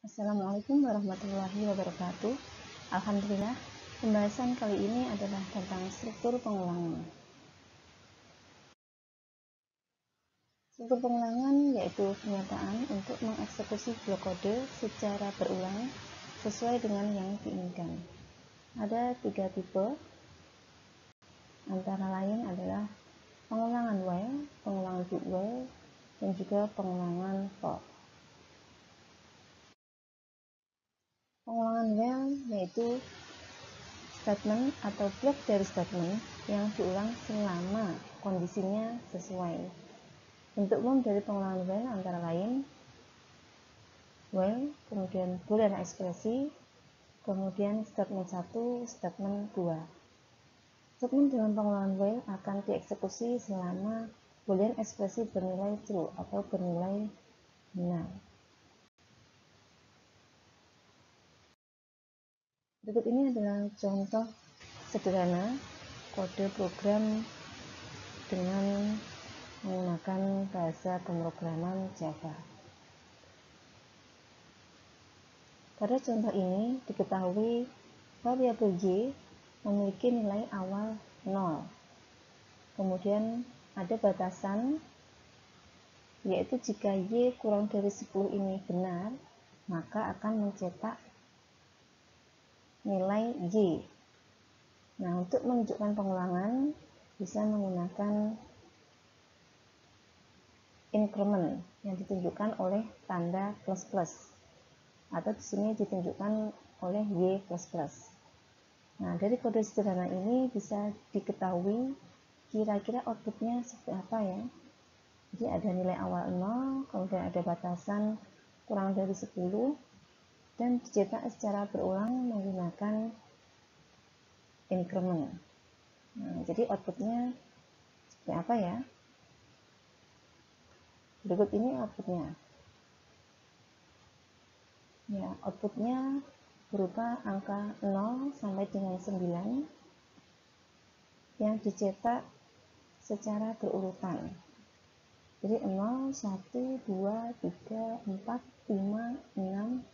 Assalamualaikum warahmatullahi wabarakatuh. Alhamdulillah, pembahasan kali ini adalah tentang struktur pengulangan. Struktur pengulangan yaitu pernyataan untuk mengeksekusi blok kode secara berulang sesuai dengan yang diinginkan. Ada 3 tipe, antara lain adalah pengulangan while, pengulangan do while, dan juga pengulangan for. Pengulangan while yaitu statement atau blok dari statement yang diulang selama kondisinya sesuai. Bentuk umum dari pengulangan while antara lain while, kemudian boolean ekspresi, kemudian statement 1, statement 2. Statement dalam pengulangan while akan dieksekusi selama boolean ekspresi bernilai true atau bernilai benar. Berikut ini adalah contoh sederhana kode program dengan menggunakan bahasa pemrograman Java. Pada contoh ini diketahui variabel y memiliki nilai awal 0. Kemudian ada batasan, yaitu jika y kurang dari 10 ini benar, maka akan mencetak nilai y. Nah, untuk menunjukkan pengulangan bisa menggunakan increment yang ditunjukkan oleh tanda plus plus, atau di sini ditunjukkan oleh y plus plus. Nah, dari kode sederhana ini bisa diketahui kira-kira outputnya seperti apa ya. Jadi ada nilai awal 0, kemudian ada batasan kurang dari 10, dan dicetak secara berulang menggunakan increment. Nah, jadi outputnya seperti apa ya? Berikut ini outputnya. Ya, outputnya berupa angka 0 sampai dengan 9 yang dicetak secara berurutan. Jadi 0, 1, 2, 3, 4, 5, 6,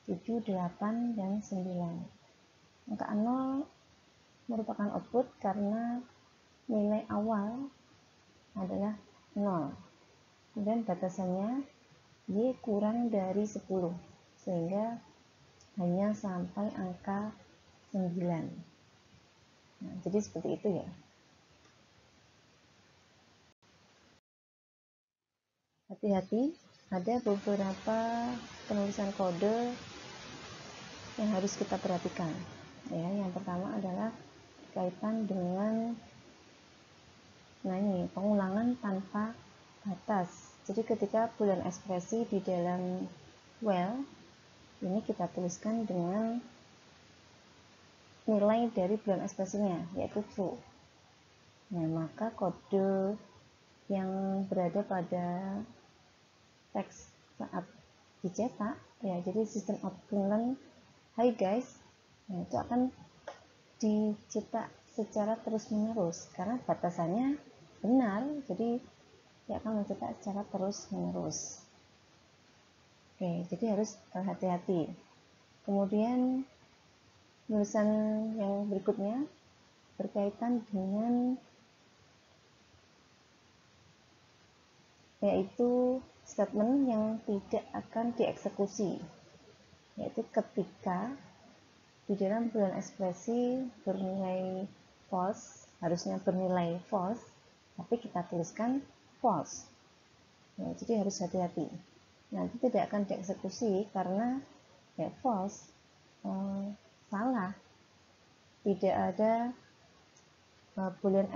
7, 8, dan 9. Angka 0 merupakan output karena nilai awal adalah 0. Kemudian batasannya y kurang dari 10, sehingga hanya sampai angka 9. Nah, jadi seperti itu ya. Hati-hati, ada beberapa penulisan kode yang harus kita perhatikan. Ya, yang pertama adalah kaitan dengan pengulangan tanpa batas. Jadi ketika boolean ekspresi di dalam while ini kita tuliskan dengan nilai dari boolean ekspresinya, yaitu true. Nah, maka kode yang berada pada teks saat dicetak, ya, jadi sistem out println hi guys, nah, itu akan dicetak secara terus menerus karena batasannya benar, jadi dia akan mencetak secara terus menerus. Oke, jadi harus hati-hati. Kemudian tulisan yang berikutnya berkaitan dengan yaitu statement yang tidak akan dieksekusi, yaitu ketika di dalam boolean ekspresi bernilai false, harusnya bernilai false, tapi kita tuliskan false. Ya, jadi harus hati-hati. Nanti tidak akan dieksekusi karena ya false, salah, tidak ada boolean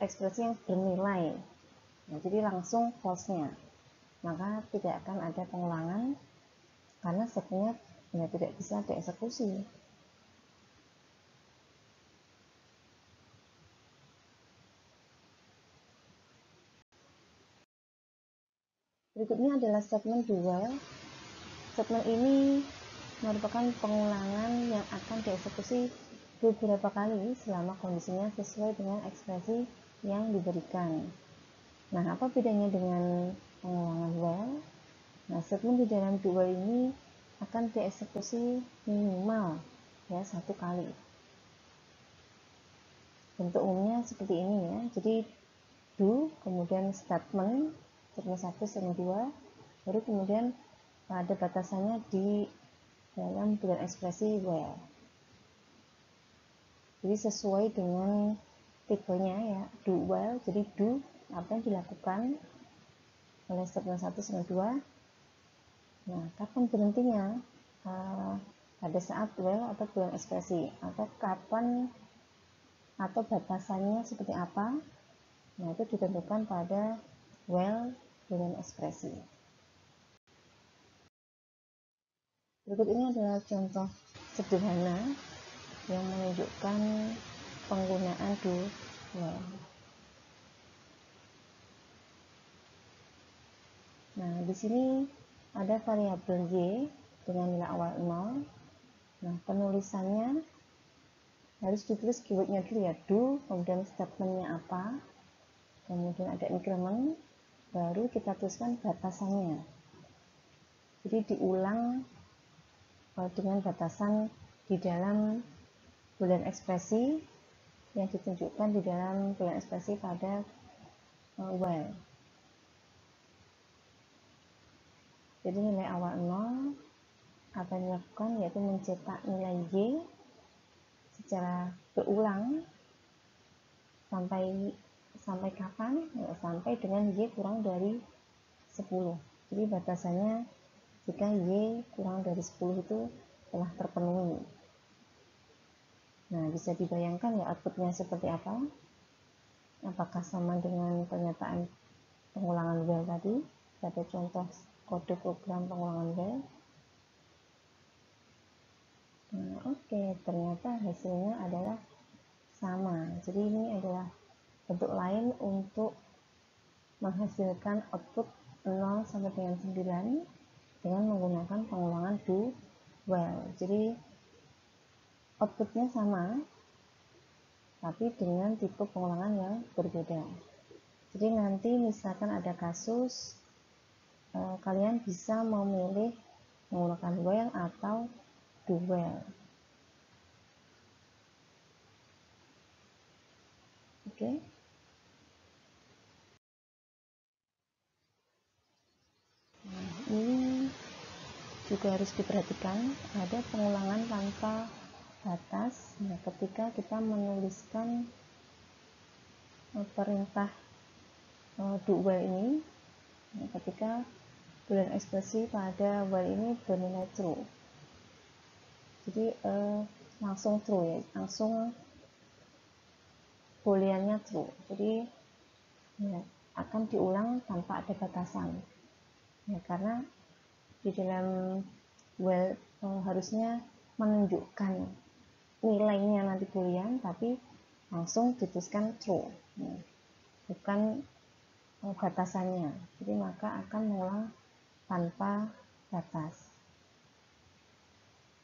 ekspresi yang bernilai. Nah, jadi langsung false-nya, maka tidak akan ada pengulangan karena setnya ya tidak bisa dieksekusi. Berikutnya adalah statement do while. Statement ini merupakan pengulangan yang akan dieksekusi beberapa kali selama kondisinya sesuai dengan ekspresi yang diberikan. Nah, apa bedanya dengan pengulangan while? Nah, statement di dalam do while ini akan dieksekusi minimal ya 1 kali. Bentuk umumnya seperti ini ya. Jadi do, kemudian statement statement 1, statement 2, baru kemudian ada batasannya di dalam boolean ekspresi while. Jadi sesuai dengan tipenya ya, do while. Jadi do, apa yang dilakukan oleh statement 1, statement 2. Nah, kapan berhentinya? Pada saat while atau boolean ekspresi, atau kapan atau batasannya seperti apa. Nah, itu ditentukan pada while boolean ekspresi. Berikut ini adalah contoh sederhana yang menunjukkan penggunaan do while. Nah, di sini ada variabel y dengan nilai awal 0. Nah, penulisannya harus ditulis keywordnya dulu ya, do, kemudian statementnya apa, kemudian ada increment, baru kita tuliskan batasannya. Jadi diulang dengan batasan di dalam boolean ekspresi yang ditunjukkan di dalam boolean ekspresi pada while. Jadi nilai awal 0, apa yang dilakukan yaitu mencetak nilai y secara berulang sampai kapan? Ya, sampai dengan y kurang dari 10. Jadi batasannya jika y kurang dari 10 itu telah terpenuhi. Nah, bisa dibayangkan ya outputnya seperti apa? Apakah sama dengan pernyataan pengulangan while tadi pada contoh kode program pengulangan while? Nah, oke, ternyata hasilnya adalah sama. Jadi ini adalah bentuk lain untuk menghasilkan output 0 sampai dengan 9 dengan menggunakan pengulangan do while. Jadi outputnya sama, tapi dengan tipe pengulangan yang berbeda. Jadi nanti misalkan ada kasus kalian bisa memilih menggunakan while atau do while. Oke. Nah, ini juga harus diperhatikan, ada pengulangan tanpa batas. Nah, ketika kita menuliskan perintah do while ini, nah, ketika boolean ekspresi pada while ini bernilai true, jadi langsung true ya, langsung booleannya true, jadi ya, akan diulang tanpa ada batasan ya, karena di dalam while harusnya menunjukkan nilainya nanti boolean, tapi langsung dituliskan true ya, bukan batasannya, jadi maka akan mengulang tanpa batas.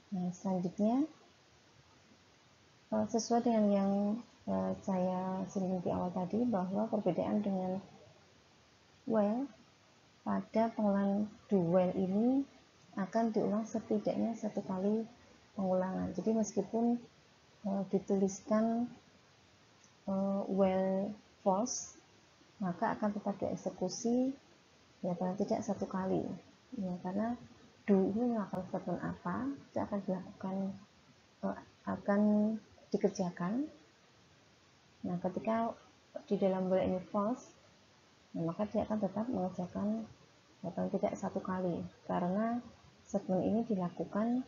Nah, selanjutnya sesuai dengan yang saya singgung di awal tadi, bahwa perbedaan dengan while pada pengulangan do while ini akan diulang setidaknya 1 kali pengulangan. Jadi meskipun dituliskan while false, maka akan tetap dieksekusi ya paling tidak 1 kali ya, karena do ini melakukan statement apa itu akan dilakukan, akan dikerjakan. Nah, ketika di dalam while ini false, nah, maka dia akan tetap mengerjakan ya paling tidak 1 kali, karena statement ini dilakukan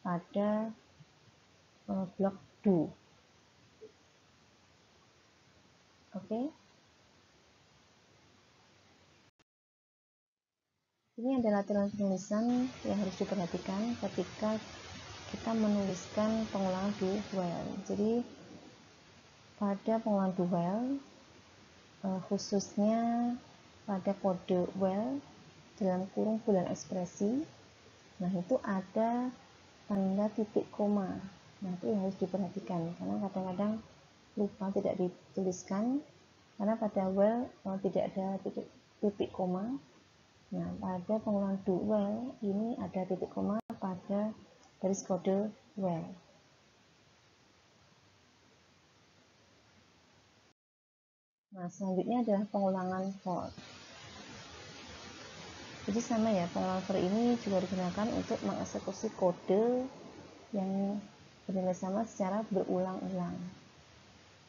pada blok do. Oke. Ini adalah latihan penulisan yang harus diperhatikan ketika kita menuliskan pengulangan do while. Jadi pada pengulangan do while, khususnya pada kode while dalam kurung boolean ekspresi, nah itu ada tanda titik koma. Nah, itu yang harus diperhatikan karena kadang-kadang lupa tidak dituliskan, karena pada while tidak ada titik koma. Nah, pada pengulangan do while ini ada titik koma pada garis kode while. Nah, selanjutnya adalah pengulangan for. Jadi sama ya, pengulangan for ini juga digunakan untuk mengeksekusi kode yang bernilai sama secara berulang-ulang.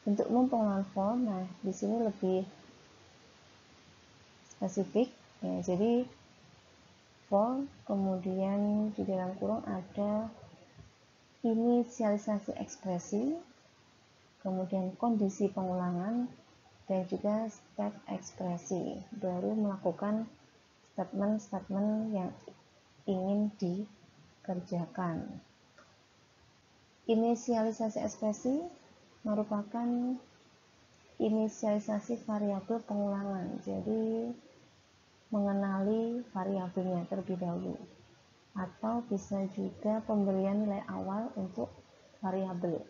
Bentuk umum pengulangan for, nah di sini lebih spesifik ya, jadi for, kemudian di dalam kurung ada inisialisasi ekspresi, kemudian kondisi pengulangan, dan juga step ekspresi, baru melakukan statement-statement yang ingin dikerjakan. Inisialisasi ekspresi merupakan inisialisasi variabel pengulangan, jadi mengenali variabelnya terlebih dahulu, atau bisa juga pemberian nilai awal untuk variabel.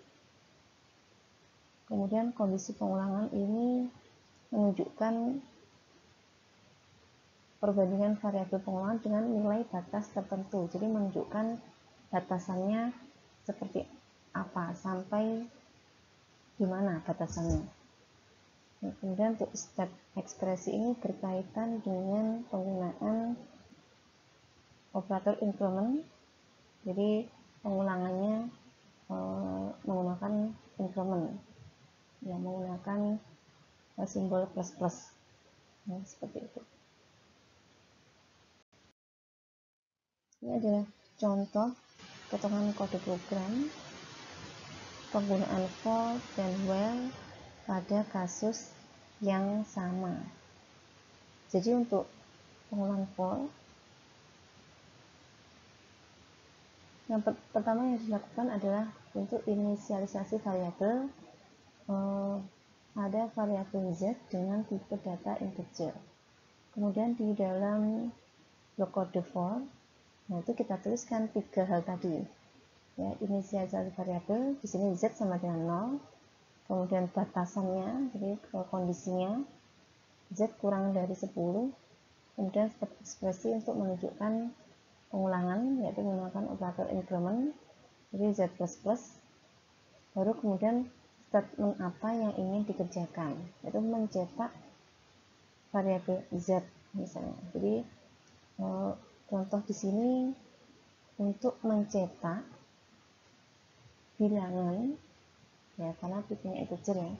Kemudian kondisi pengulangan ini menunjukkan perbandingan variabel pengulangan dengan nilai batas tertentu, jadi menunjukkan batasannya seperti apa, sampai di mana batasannya. Kemudian untuk step ekspresi ini berkaitan dengan penggunaan operator increment, jadi pengulangannya menggunakan increment, ya, menggunakan simbol plus plus, ya, seperti itu. Ini adalah contoh potongan kode program penggunaan for dan while pada kasus yang sama. Jadi untuk pengulangan for, yang pertama yang dilakukan adalah untuk inisialisasi variabel. Ada variabel z dengan tipe data integer. Kemudian di dalam blok kode for, nah itu kita tuliskan 3 hal tadi. Ya, inisialisasi variabel di sini z sama dengan 0. Kemudian batasannya, jadi kondisinya z kurang dari 10. Kemudian step ekspresi untuk menunjukkan pengulangan, yaitu menggunakan operator increment, jadi z plus plus. Baru kemudian statement apa yang ingin dikerjakan, yaitu mencetak variabel z misalnya. Jadi contoh di sini untuk mencetak bilangan, ya karena tipenya integer ya,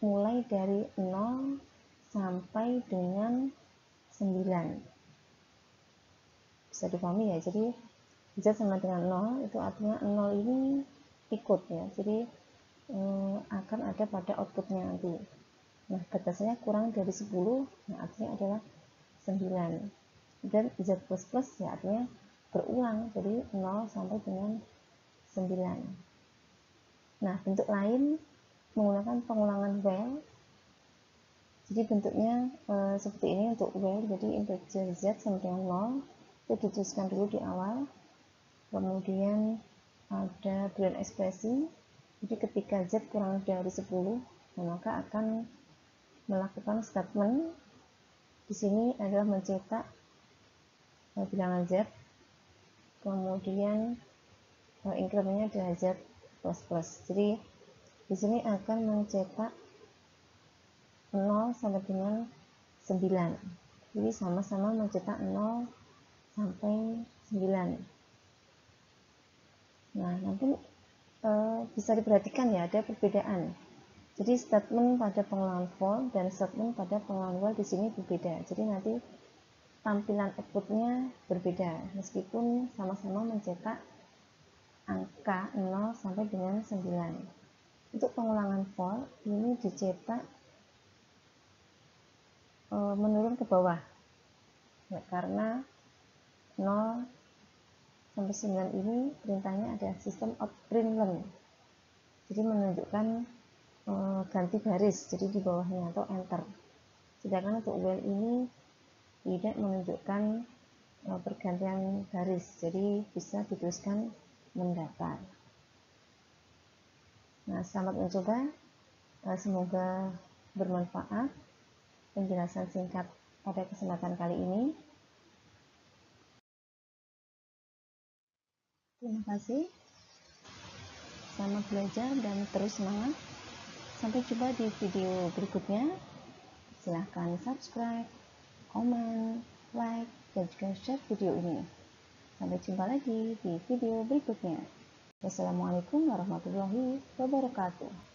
mulai dari 0 sampai dengan 9. Bisa dipahami ya, jadi z sama dengan 0 itu artinya 0 ini ikut ya, jadi akan ada pada outputnya nanti. Nah, batasannya kurang dari 10, nah artinya adalah 9. Dan z plus plus ya artinya berulang, jadi 0 sampai dengan 9. Nah, bentuk lain menggunakan pengulangan while. Jadi bentuknya seperti ini untuk while, jadi integer z sama dengan 0 itu dituliskan dulu di awal. Kemudian ada boolean ekspresi, jadi ketika z kurang dari 10, maka akan melakukan statement. Di sini adalah mencetak bilangan z, kemudian incrementnya adalah z plus plus. Jadi di sini akan mencetak 0 sampai dengan 9. Jadi sama-sama mencetak 0 sampai 9. Nah, nanti bisa diperhatikan ya, ada perbedaan. Jadi statement pada pengulangan for dan statement pada pengulangan while di sini berbeda. Jadi nanti tampilan outputnya berbeda, meskipun sama-sama mencetak angka 0 sampai dengan 9. Untuk pengulangan for ini dicetak menurun ke bawah, ya, karena 0 sampai 9 ini perintahnya ada sistem of print len, jadi menunjukkan ganti baris, jadi di bawahnya atau enter. Sedangkan untuk while ini tidak menunjukkan pergantian baris, jadi bisa dituliskan mendatar. Nah, selamat mencoba, semoga bermanfaat penjelasan singkat pada kesempatan kali ini. Terima kasih. Selamat belajar dan terus semangat. Sampai jumpa di video berikutnya. Silahkan subscribe, komen, like, dan juga share video ini. Sampai jumpa lagi di video berikutnya. Wassalamualaikum warahmatullahi wabarakatuh.